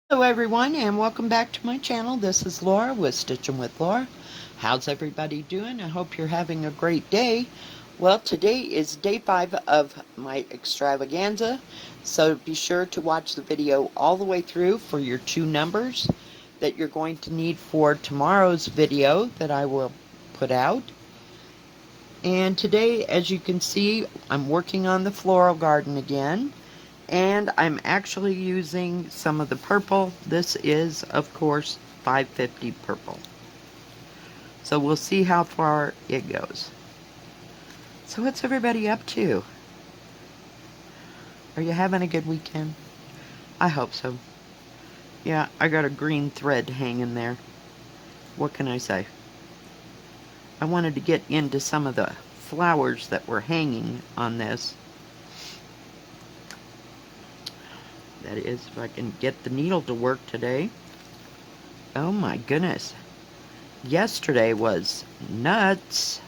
Hello everyone and welcome back to my channel. This is Laura with Stitching with Laura. How's everybody doing? I hope you're having a great day. Well, today is day 5 of my extravaganza, so be sure to watch the video all the way through for your 2 numbers that you're going to need for tomorrow's video that I will put out. And today, as you can see, I'm working on the floral garden again. And I'm actually using some of the purple. This is, of course, 550 purple. So we'll see how far it goes. So what's everybody up to? Are you having a good weekend? I hope so. Yeah, I got a green thread hanging there. What can I say? I wanted to get into some of the flowers that were hanging on this. That is, if I can get the needle to work today. Oh my goodness. Yesterday was nuts.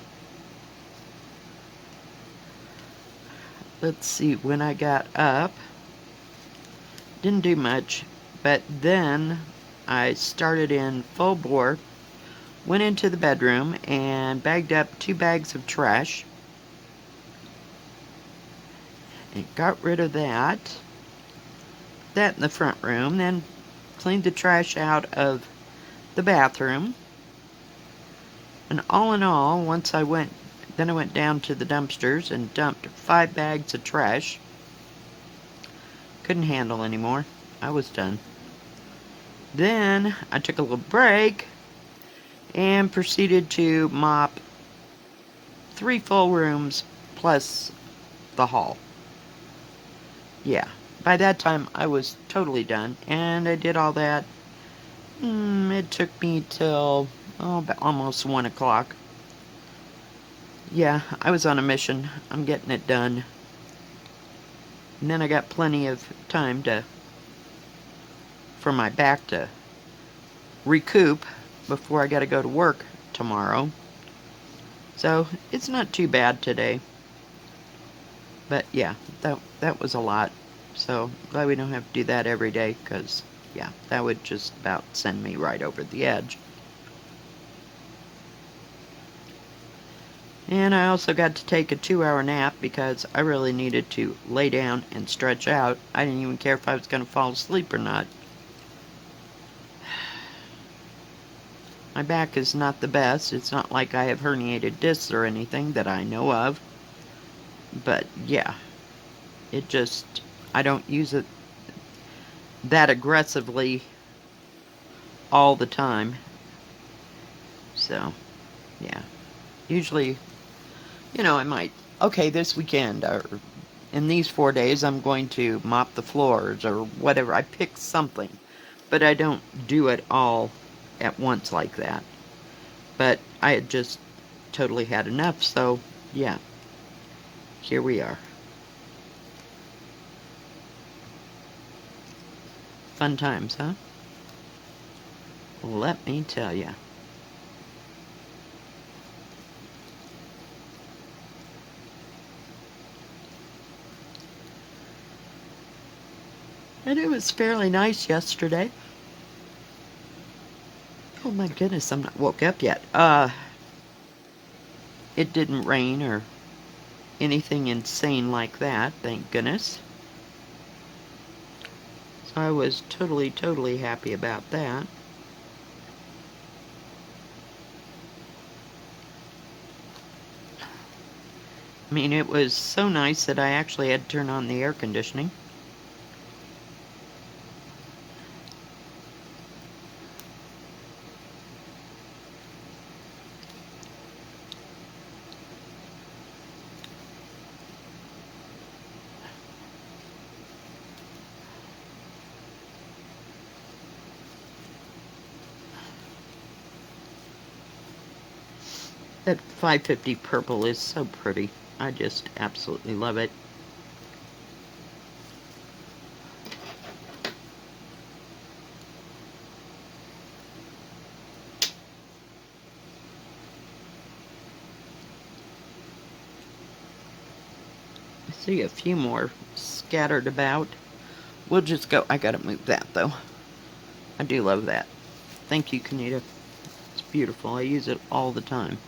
Let's see, when I got up, didn't do much, but then I started in full bore, went into the bedroom and bagged up 2 bags of trash and got rid of that in the front room, then cleaned the trash out of the bathroom. And all in all, once I went down to the dumpsters and dumped 5 bags of trash. Couldn't handle anymore. I was done. Then I took a little break and proceeded to mop 3 full rooms plus the hall. Yeah, by that time I was totally done, and I did all that. It took me till almost 1 o'clock. Yeah, I was on a mission. I'm getting it done. And then I got plenty of time for my back to recoup before I got to go to work tomorrow. So it's not too bad today. But yeah, that was a lot. So glad we don't have to do that every day, because yeah, that would just about send me right over the edge. And I also got to take a 2-hour nap because I really needed to lay down and stretch out. I didn't even care if I was going to fall asleep or not. My back is not the best. It's not like I have herniated discs or anything that I know of. But yeah, it just, I don't use it that aggressively all the time. So yeah, usually, I might, okay, this weekend or in these 4 days I'm going to mop the floors or whatever. I pick something, but I don't do it all at once like that. But I had just totally had enough, so yeah, here we are. Fun times, huh? Let me tell you. And it was fairly nice yesterday. Oh my goodness, I'm not woke up yet. It didn't rain or anything insane like that, thank goodness. So I was totally happy about that. I mean, it was so nice that I actually had to turn on the air conditioning. That 550 purple is so pretty. I just absolutely love it. I see a few more scattered about. We'll just go. I gotta move that though. I do love that. Thank you, Kanita. It's beautiful. I use it all the time.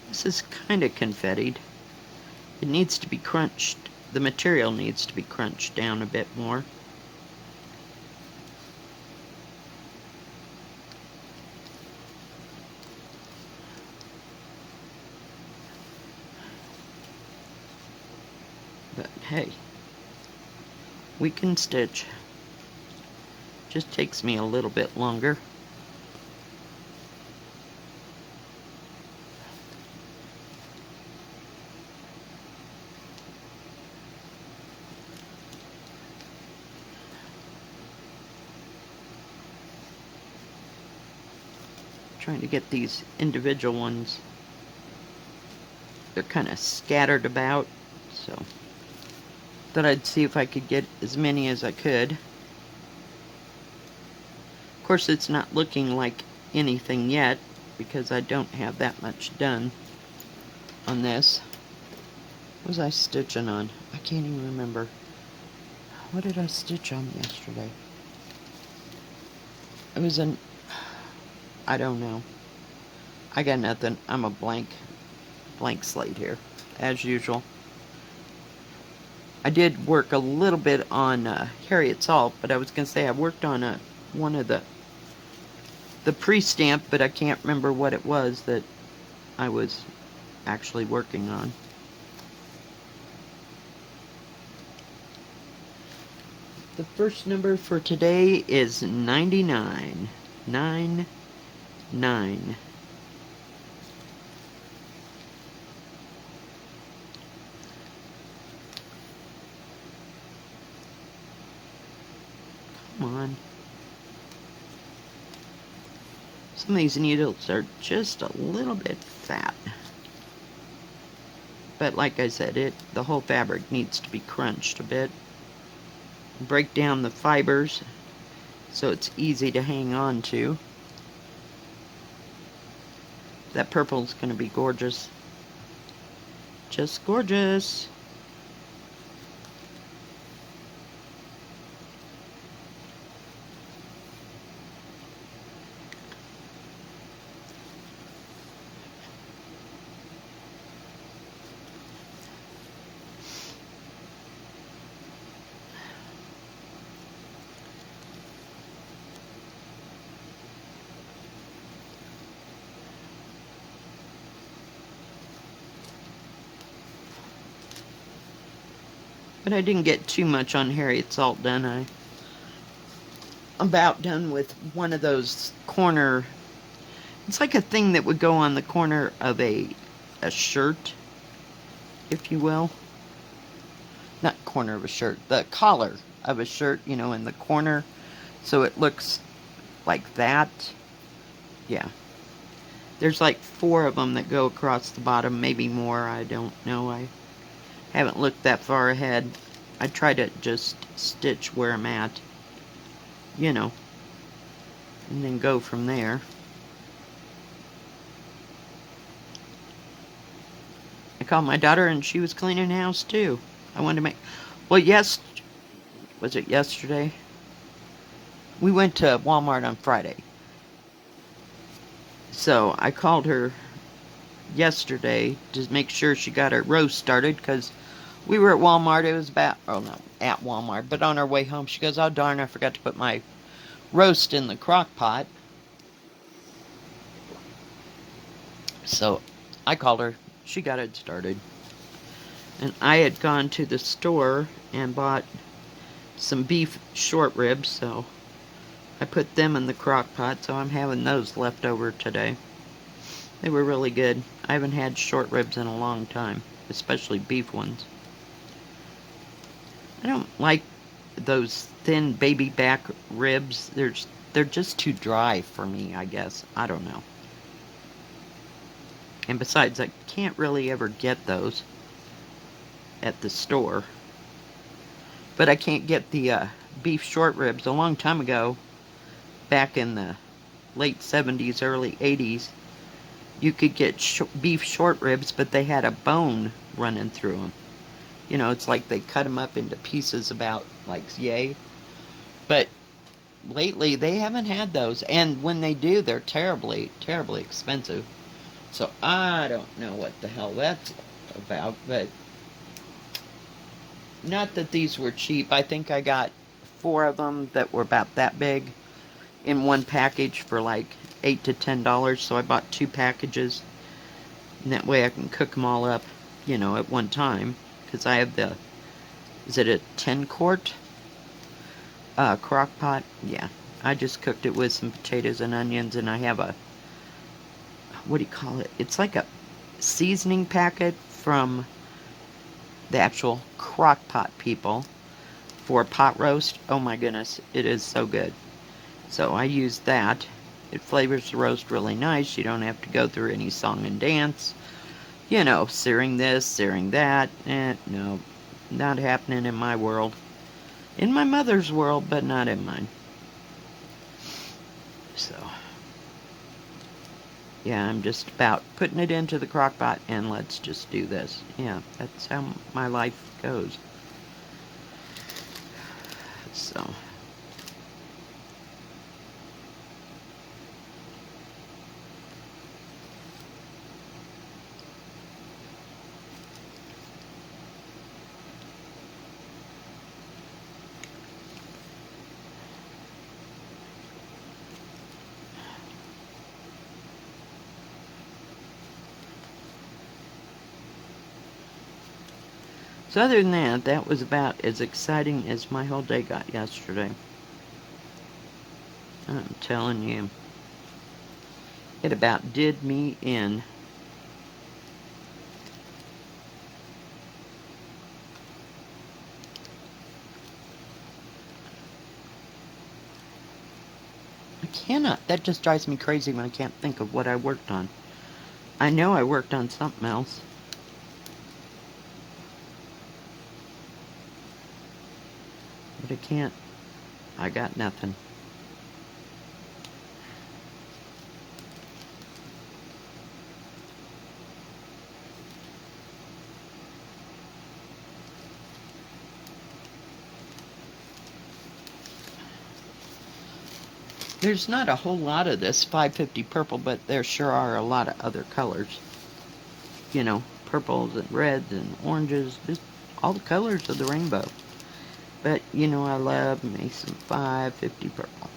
This is kind of confettied. It needs to be crunched. The material needs to be crunched down a bit more. But hey, we can stitch. Just takes me a little bit longer. Trying to get these individual ones. They're kind of scattered about, so thought I'd see if I could get as many as I could. Of course, it's not looking like anything yet because I don't have that much done on this. What was I stitching on? I can't even remember. What did I stitch on yesterday? It was an... I don't know. I got nothing. I'm a blank slate here, as usual. I did work a little bit on Harriet Salt, but I was going to say I worked on one of the pre-stamp, but I can't remember what it was that I was actually working on. The first number for today is 99. 9. Come on. Some of these needles are just a little bit fat. But like I said, the whole fabric needs to be crunched a bit. Break down the fibers so it's easy to hang on to. That purple is going to be gorgeous. Just gorgeous. But I didn't get too much on Harriet Salt done. I'm about done with one of those corner... It's like a thing that would go on the corner of a shirt, if you will. Not corner of a shirt, the collar of a shirt, you know, in the corner. So it looks like that. Yeah. There's like 4 of them that go across the bottom, maybe more, I don't know. I haven't looked that far ahead. I try to just stitch where I'm at, you know, and then go from there. I called my daughter and she was cleaning the house too. I wanted to make, well, was it yesterday? We went to Walmart on Friday. So I called her yesterday to make sure she got her roast started because we were at Walmart. It was about, oh no, at Walmart, but on our way home she goes, oh darn, I forgot to put my roast in the crock pot. So I called her, she got it started. And I had gone to the store and bought some beef short ribs, so I put them in the crock pot, so I'm having those left over today. They were really good. I haven't had short ribs in a long time, especially beef ones. I don't like those thin baby back ribs. They're just too dry for me, I guess. I don't know. And besides, I can't really ever get those at the store. But I can't get the beef short ribs. A long time ago, back in the late 70s, early 80s, you could get beef short ribs, but they had a bone running through them. You know, it's like they cut them up into pieces about like yay. But lately they haven't had those, and when they do, they're terribly, terribly expensive. So I don't know what the hell that's about, but not that these were cheap. I think I got 4 of them that were about that big in one package for like $8 to $10. So I bought 2 packages, and that way I can cook them all up, you know, at one time. Because I have the, is it a 10-quart crock pot? Yeah. I just cooked it with some potatoes and onions, and I have a, what do you call it? It's like a seasoning packet from the actual crock pot people for pot roast. Oh my goodness, it is so good. So I use that. It flavors the roast really nice. You don't have to go through any song and dance. You know, searing this, searing that. No, not happening in my world. In my mother's world, but not in mine. So, yeah, I'm just about putting it into the crock pot and let's just do this. Yeah, that's how my life goes. So. So other than that, that was about as exciting as my whole day got yesterday. I'm telling you. It about did me in. I cannot. That just drives me crazy when I can't think of what I worked on. I know I worked on something else. But I can't. I got nothing. There's not a whole lot of this 550 purple, but there sure are a lot of other colors. You know, purples and reds and oranges, just all the colors of the rainbow. But, you know, I love me some 550 purple.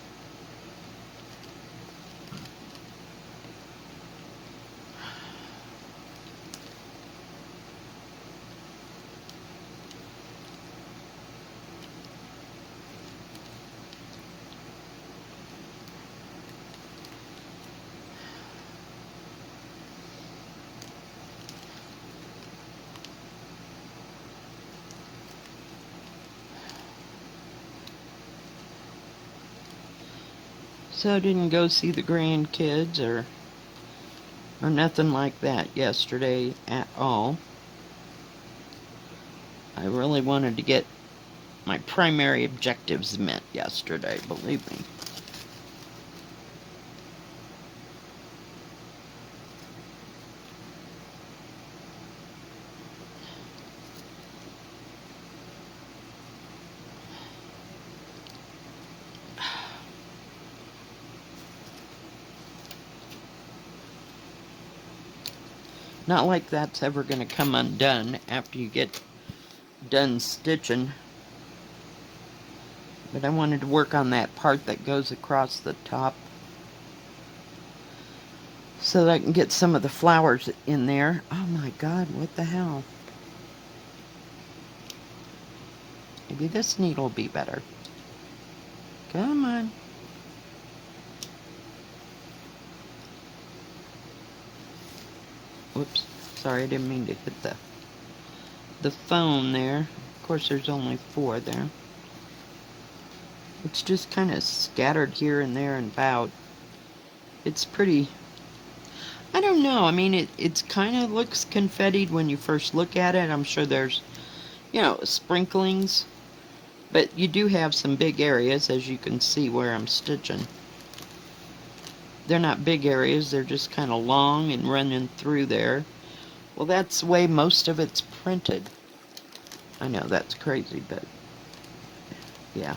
So I didn't go see the grandkids or nothing like that yesterday at all. I really wanted to get my primary objectives met yesterday, believe me. Not like that's ever going to come undone after you get done stitching. But I wanted to work on that part that goes across the top so that I can get some of the flowers in there. Oh my God, what the hell? Maybe this needle will be better. Come on. Whoops, sorry, I didn't mean to hit the phone there. Of course, there's only 4 there. It's just kind of scattered here and there and about. It's pretty, I don't know, I mean, it's kind of looks confettied when you first look at it. I'm sure there's, you know, sprinklings, but you do have some big areas, as you can see where I'm stitching. they're not big areas, they're just kind of long and running through there. Well, that's the way most of it's printed. I know that's crazy, but yeah.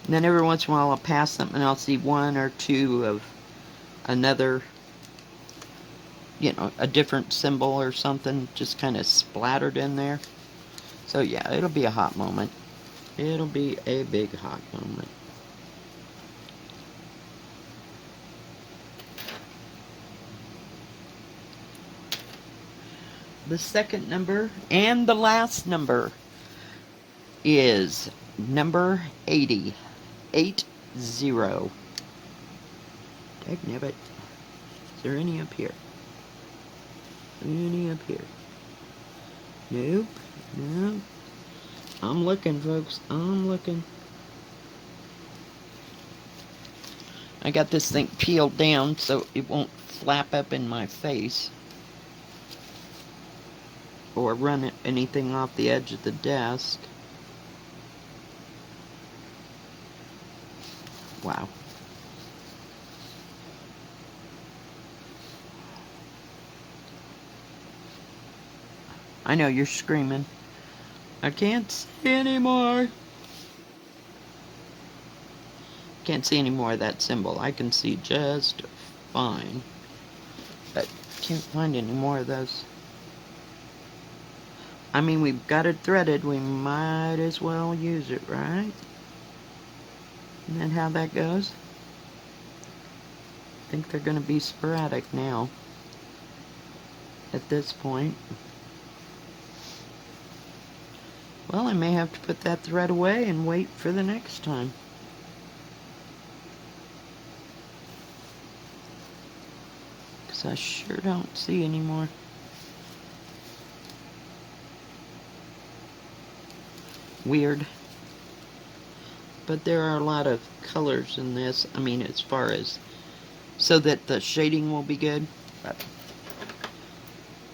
And then every once in a while I'll pass something and I'll see one or two of another, you know, a different symbol or something just kind of splattered in there. So yeah, it'll be a hot moment. It'll be a big hot moment. The second number and the last number is number 80. 80. Dagnabbit. Is there any up here? Any up here? Nope. Nope. I'm looking, folks. I'm looking. I got this thing peeled down so it won't flap up in my face or run anything off the edge of the desk. Wow. I know you're screaming. I can't see anymore. Can't see any more of that symbol. I can see just fine. But can't find any more of those. I mean, we've got it threaded. We might as well use it, right? Isn't that how that goes? I think they're going to be sporadic now. At this point. Well, I may have to put that thread away and wait for the next time. Because I sure don't see any more. Weird. But there are a lot of colors in this. I mean, as far as so that the shading will be good. But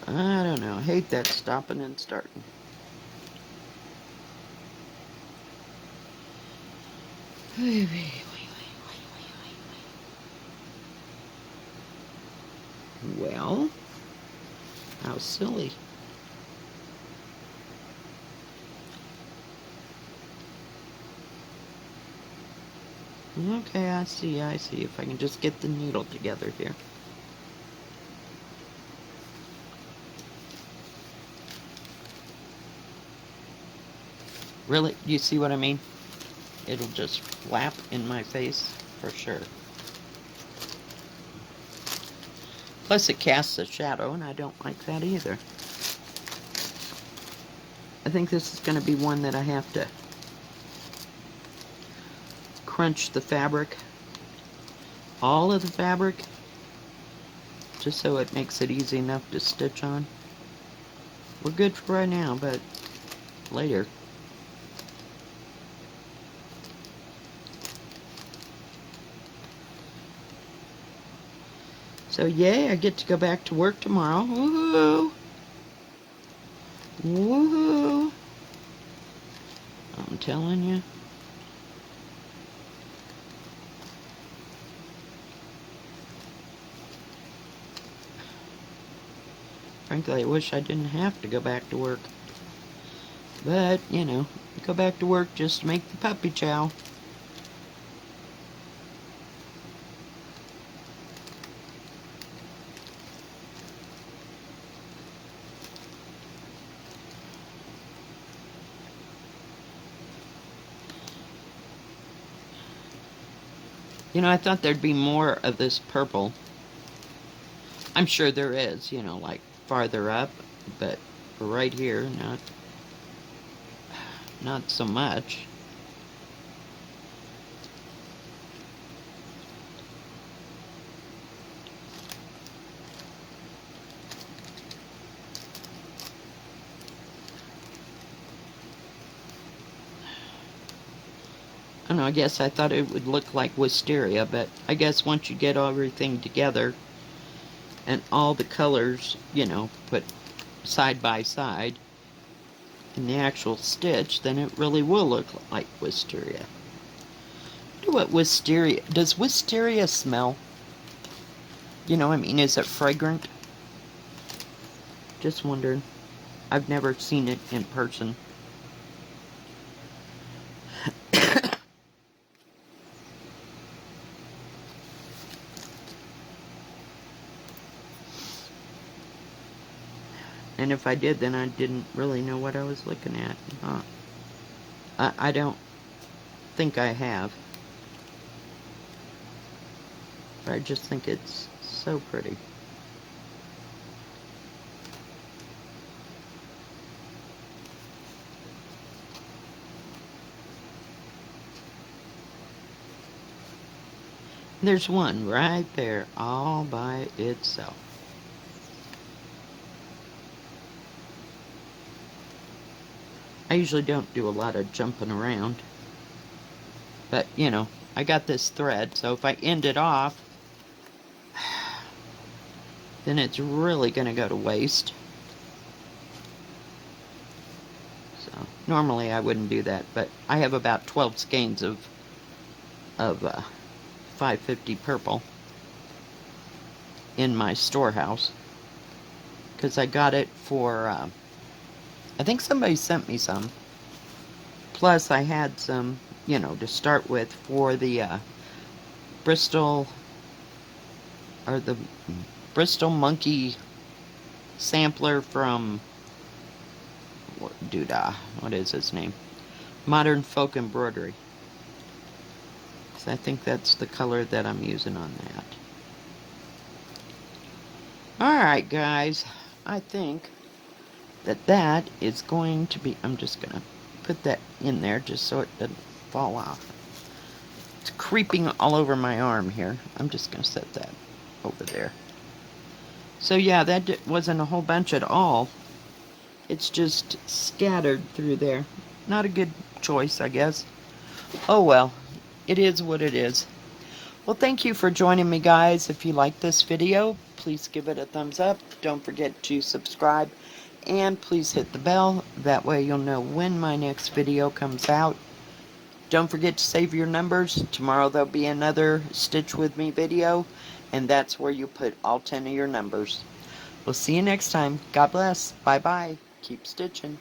I don't know. I hate that stopping and starting. Well, how silly. Okay, I see. If I can just get the needle together here. Really? You see what I mean? It'll just flap in my face for sure. Plus it casts a shadow, and I don't like that either. I think this is going to be one that I have to crunch the fabric, all of the fabric, just so it makes it easy enough to stitch on. We're good for right now, but later. So yay, I get to go back to work tomorrow. Woohoo! Woohoo! I'm telling you. Frankly, I wish I didn't have to go back to work. But, you know, go back to work just to make the puppy chow. You know, I thought there'd be more of this purple. I'm sure there is, you know, like farther up, but right here, not so much. I don't know, I guess I thought it would look like wisteria, but I guess once you get everything together and all the colors, you know, put side by side in the actual stitch, then it really will look like wisteria. I wonder what wisteria, does wisteria smell? You know, I mean, is it fragrant? Just wondering. I've never seen it in person. And if I did, then I didn't really know what I was looking at. I don't think I have. But I just think it's so pretty. There's one right there all by itself. I usually don't do a lot of jumping around. But, you know, I got this thread, so if I end it off, then it's really going to go to waste. So, normally I wouldn't do that, but I have about 12 skeins of 550 purple in my storehouse. Because I got it for, I think somebody sent me some. Plus I had some, you know, to start with for the Bristol, or the Bristol Monkey sampler from, what is his name? Modern Folk Embroidery. So I think that's the color that I'm using on that. Alright guys, I think that is going to be, I'm just going to put that in there just so it doesn't fall off. It's creeping all over my arm here. I'm just going to set that over there. So yeah, that wasn't a whole bunch at all. It's just scattered through there. Not a good choice, I guess. Oh well, it is what it is. Well, thank you for joining me, guys. If you like this video, please give it a thumbs up. Don't forget to subscribe. And please hit the bell. That way you'll know when my next video comes out. Don't forget to save your numbers. Tomorrow there'll be another Stitch With Me video. And that's where you put all 10 of your numbers. We'll see you next time. God bless. Bye-bye. Keep stitching.